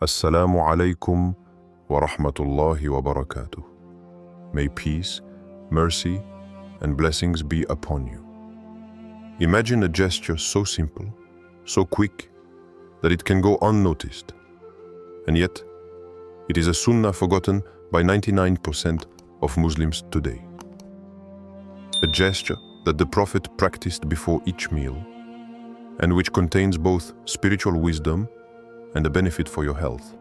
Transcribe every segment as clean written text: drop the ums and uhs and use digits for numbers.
Assalamu alaikum wa rahmatullahi wa barakatuh. May peace, mercy, and blessings be upon you. Imagine a gesture so simple, so quick, that it can go unnoticed. And yet, it is a sunnah forgotten by 99% of Muslims today. A gesture that the Prophet practiced before each meal, and which contains both spiritual wisdom and a benefit for your health.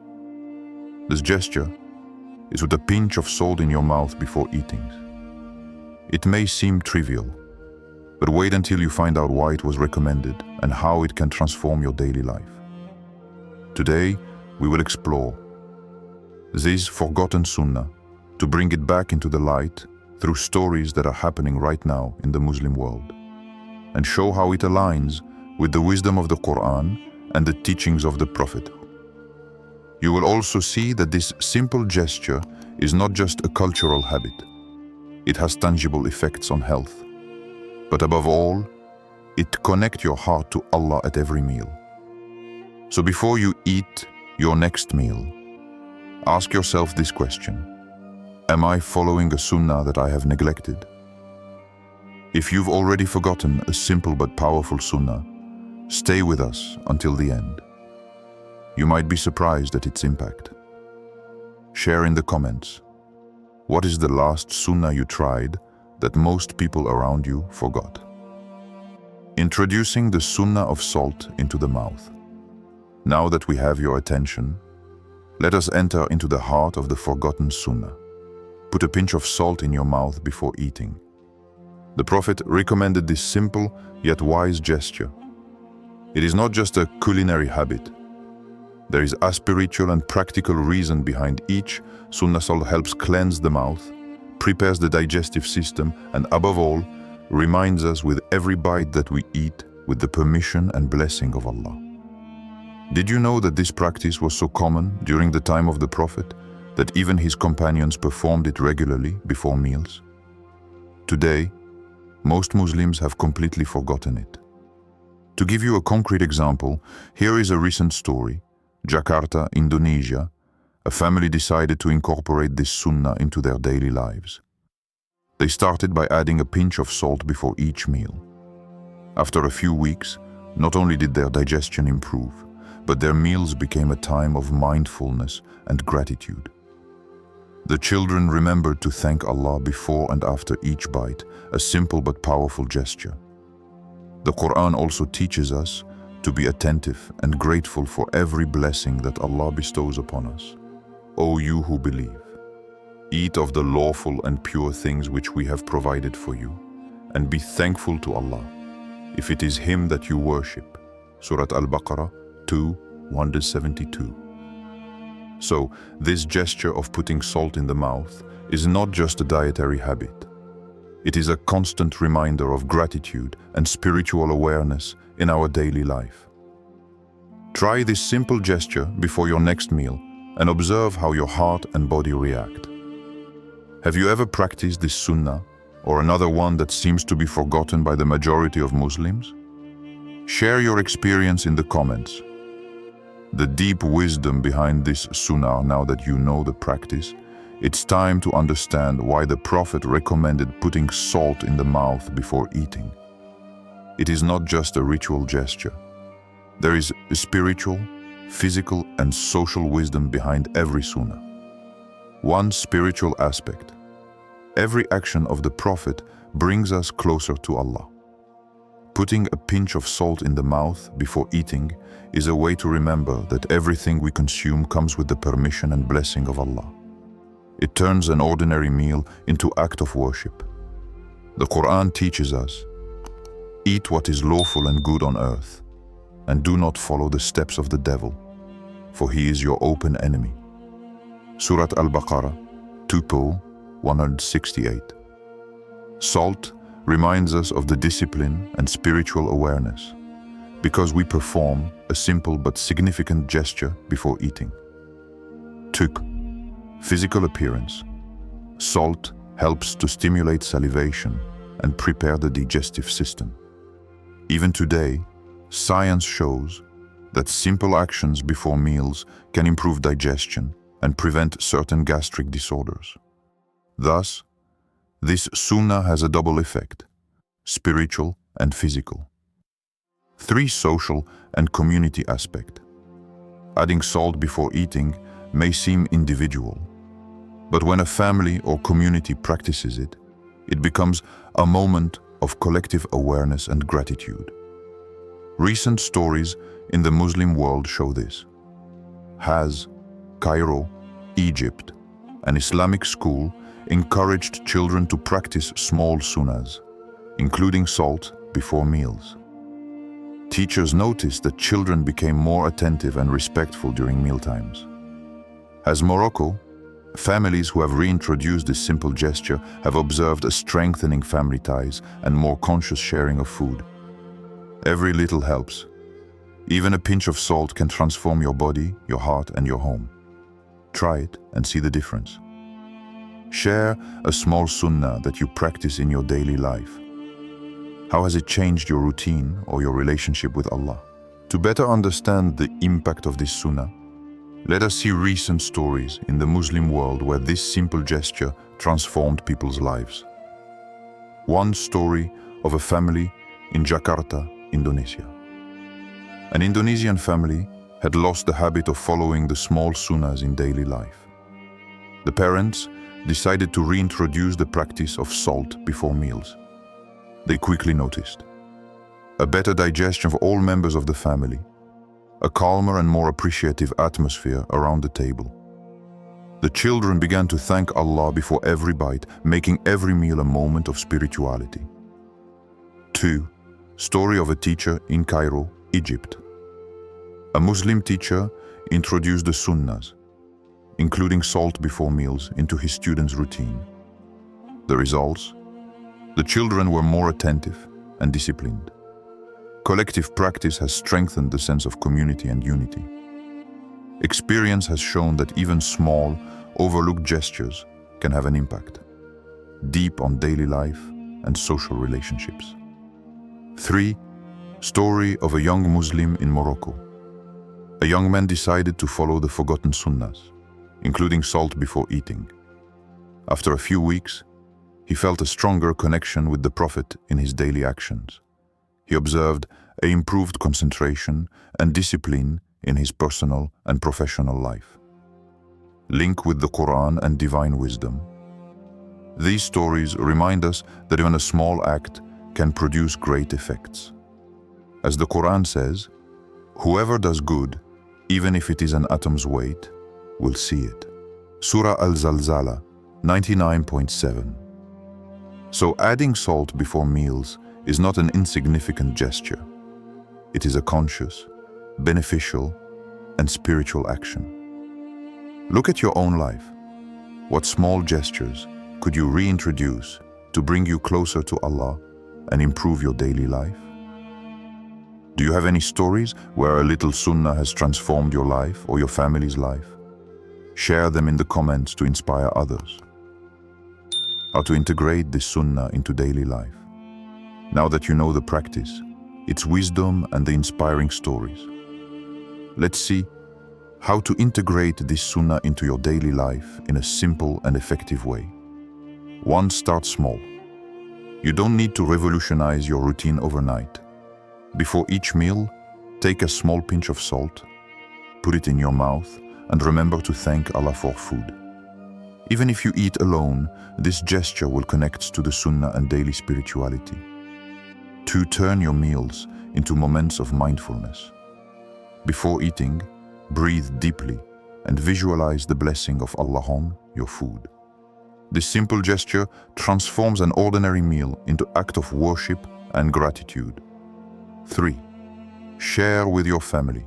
This gesture is with a pinch of salt in your mouth before eating. It may seem trivial, but wait until you find out why it was recommended and how it can transform your daily life. Today, we will explore this forgotten sunnah to bring it back into the light through stories that are happening right now in the Muslim world, and show how it aligns with the wisdom of the Quran and the teachings of the Prophet. You will also see that this simple gesture is not just a cultural habit. It has tangible effects on health. But above all, it connects your heart to Allah at every meal. So before you eat your next meal, ask yourself this question: am I following a sunnah that I have neglected? If you've already forgotten a simple but powerful sunnah, stay with us until the end. You might be surprised at its impact. Share in the comments, what is the last sunnah you tried that most people around you forgot? Introducing the sunnah of salt into the mouth. Now that we have your attention, let us enter into the heart of the forgotten sunnah. Put a pinch of salt in your mouth before eating. The Prophet recommended this simple yet wise gesture. It is not just a culinary habit. There is a spiritual and practical reason behind each. Sunnah salt helps cleanse the mouth, prepares the digestive system, and above all, reminds us with every bite that we eat with the permission and blessing of Allah. Did you know that this practice was so common during the time of the Prophet that even his companions performed it regularly before meals? Today, most Muslims have completely forgotten it. To give you a concrete example, here is a recent story. Jakarta, Indonesia, a family decided to incorporate this sunnah into their daily lives. They started by adding a pinch of salt before each meal. After a few weeks, not only did their digestion improve, but their meals became a time of mindfulness and gratitude. The children remembered to thank Allah before and after each bite, a simple but powerful gesture. The Quran also teaches us to be attentive and grateful for every blessing that Allah bestows upon us. O you who believe, eat of the lawful and pure things which we have provided for you, and be thankful to Allah, if it is Him that you worship. Surah Al-Baqarah 2:172. So, this gesture of putting salt in the mouth is not just a dietary habit. It is a constant reminder of gratitude and spiritual awareness in our daily life. Try this simple gesture before your next meal and observe how your heart and body react. Have you ever practiced this sunnah or another one that seems to be forgotten by the majority of Muslims? Share your experience in the comments. The deep wisdom behind this sunnah, now that you know the practice, it's time to understand why the Prophet recommended putting salt in the mouth before eating. It is not just a ritual gesture. There is a spiritual, physical, and social wisdom behind every sunnah. One spiritual aspect. Every action of the Prophet brings us closer to Allah. Putting a pinch of salt in the mouth before eating is a way to remember that everything we consume comes with the permission and blessing of Allah. It turns an ordinary meal into an act of worship. The Quran teaches us, eat what is lawful and good on earth, and do not follow the steps of the devil, for he is your open enemy. Surah Al-Baqarah 2:168. Salt reminds us of the discipline and spiritual awareness, because we perform a simple but significant gesture before eating. 2. Physical appearance. Salt helps to stimulate salivation and prepare the digestive system. Even today, science shows that simple actions before meals can improve digestion and prevent certain gastric disorders. Thus, this sunnah has a double effect: spiritual and physical. 3. Social and community aspect. Adding salt before eating may seem individual, but when a family or community practices it, it becomes a moment of collective awareness and gratitude. Recent stories in the Muslim world show this. Has Cairo, Egypt, an Islamic school encouraged children to practice small sunnahs, including salt before meals. Teachers noticed that children became more attentive and respectful during mealtimes. As Morocco, families who have reintroduced this simple gesture have observed a strengthening family ties and more conscious sharing of food. Every little helps. Even a pinch of salt can transform your body, your heart, and your home. Try it and see the difference. Share a small sunnah that you practice in your daily life. How has it changed your routine or your relationship with Allah? To better understand the impact of this sunnah, let us see recent stories in the Muslim world where this simple gesture transformed people's lives. One story of a family in Jakarta, Indonesia. An Indonesian family had lost the habit of following the small sunnahs in daily life. The parents decided to reintroduce the practice of salt before meals. They quickly noticed a better digestion for all members of the family, a calmer and more appreciative atmosphere around the table. The children began to thank Allah before every bite, making every meal a moment of spirituality. 2. Story of a teacher in Cairo, Egypt. A Muslim teacher introduced the sunnahs, including salt before meals, into his students' routine. The results? The children were more attentive and disciplined. Collective practice has strengthened the sense of community and unity. Experience has shown that even small, overlooked gestures can have an impact, deep on daily life and social relationships. 3. Story of a young Muslim in Morocco. A young man decided to follow the forgotten sunnahs, including salt before eating. After a few weeks, he felt a stronger connection with the Prophet in his daily actions. He observed an improved concentration and discipline in his personal and professional life. Link with the Quran and divine wisdom. These stories remind us that even a small act can produce great effects. As the Quran says, whoever does good, even if it is an atom's weight, will see it. Surah Al-Zalzala 99.7. So adding salt before meals is not an insignificant gesture. It is a conscious, beneficial, and spiritual action. Look at your own life. What small gestures could you reintroduce to bring you closer to Allah and improve your daily life? Do you have any stories where a little sunnah has transformed your life or your family's life? Share them in the comments to inspire others. How to integrate this sunnah into daily life. Now that you know the practice, its wisdom and the inspiring stories, let's see how to integrate this sunnah into your daily life in a simple and effective way. 1. Start small. You don't need to revolutionize your routine overnight. Before each meal, take a small pinch of salt, put it in your mouth, and remember to thank Allah for food. Even if you eat alone, this gesture will connect to the sunnah and daily spirituality. 2. Turn your meals into moments of mindfulness. Before eating, breathe deeply and visualize the blessing of Allah on your food. This simple gesture transforms an ordinary meal into an act of worship and gratitude. 3. Share with your family.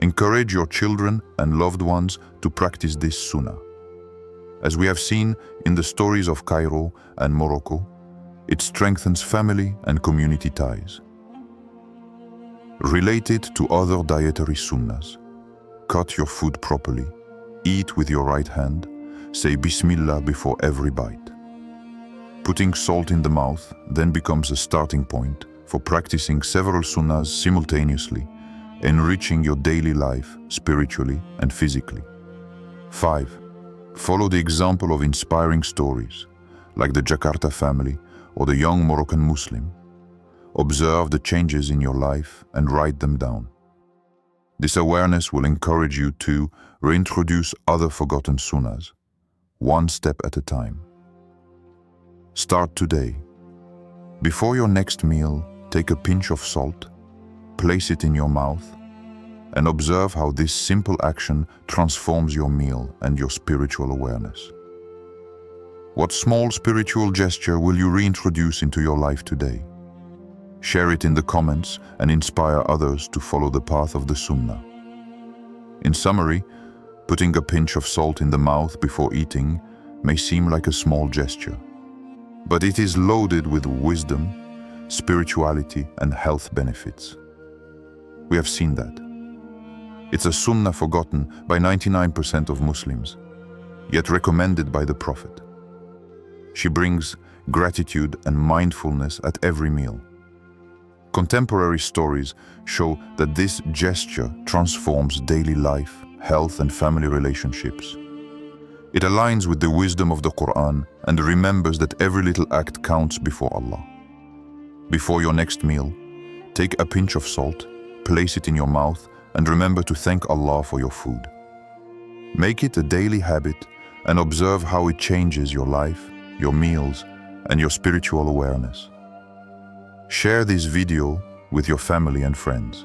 Encourage your children and loved ones to practice this sunnah. As we have seen in the stories of Cairo and Morocco, it strengthens family and community ties. Relate it to other dietary sunnahs. Cut your food properly, eat with your right hand, say Bismillah before every bite. Putting salt in the mouth then becomes a starting point for practicing several sunnahs simultaneously enriching your daily life spiritually and physically. 5. Follow the example of inspiring stories, like the Jakarta family or the young Moroccan Muslim. Observe the changes in your life and write them down. This awareness will encourage you to reintroduce other forgotten sunnahs, one step at a time. Start today. Before your next meal, take a pinch of salt, place it in your mouth, and observe how this simple action transforms your meal and your spiritual awareness. What small spiritual gesture will you reintroduce into your life today? Share it in the comments and inspire others to follow the path of the Sunnah. In summary, putting a pinch of salt in the mouth before eating may seem like a small gesture, but it is loaded with wisdom, spirituality, and health benefits. We have seen that. It's a Sunnah forgotten by 99% of Muslims, yet recommended by the Prophet. She brings gratitude and mindfulness at every meal. Contemporary stories show that this gesture transforms daily life, health, and family relationships. It aligns with the wisdom of the Quran and remembers that every little act counts before Allah. Before your next meal, take a pinch of salt, place it in your mouth, and remember to thank Allah for your food. Make it a daily habit and observe how it changes your life, your meals, and your spiritual awareness. Share this video with your family and friends.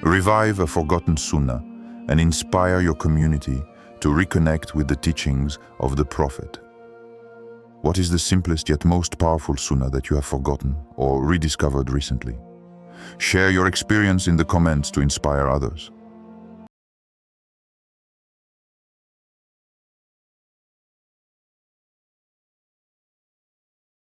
Revive a forgotten sunnah and inspire your community to reconnect with the teachings of the Prophet. What is the simplest yet most powerful sunnah that you have forgotten or rediscovered recently? Share your experience in the comments to inspire others.